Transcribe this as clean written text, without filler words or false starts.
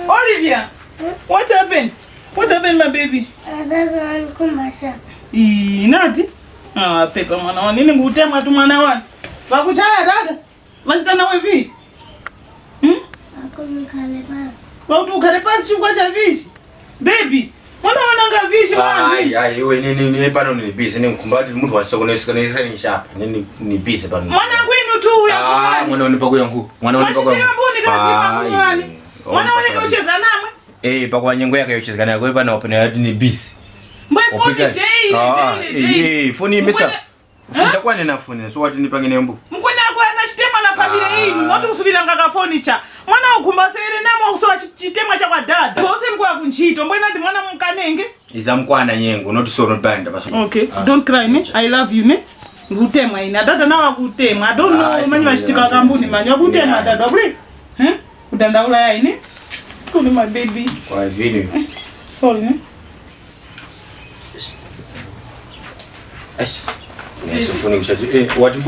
Olivia, what happened? What happened, my baby? Nati? Pepa mwana wa nini ngutema tu mwana wa? Wakuchaya dada? Washitana wevi? Ukale pasi. Wautu ukale pasi chukwa cha vishi? Baby, mwana wananga vishi wani? Ai, we ni pano ni busy ni kumbati mtu wasokonesa ni shapa. Ni busy pano. Mwana kwenu tu ya. Mwana unipa kwa yangu. Mwana unipa kwa. Mwana wale kucheza namwe? Pakwa nyengo yake yocheza kana kwa pano open ya ni busy. Mbwe phone day. Phone mesa. Funja kwa nena phone so wati nipange nembu. Mkwenda kwa na chitema na familia yenu. Watu kusubira ngaka furniture. Mwana ukumbasere namo kusowa chitema cha kwa dada. Bose mkwa kunchito. Mbwena ndi mwana mkanenge. Iza mkwana nyengo not so not band basi. Okay, don't cry me. I love you ne. Ngutema ina dada na wakutema. I don't know manyi washitika kambuni manyi wakutema dada. Udandaula ya ine. Sorry my baby. Kwa vini. Sorry ne. Yes. Yes, phone kushaji. Watu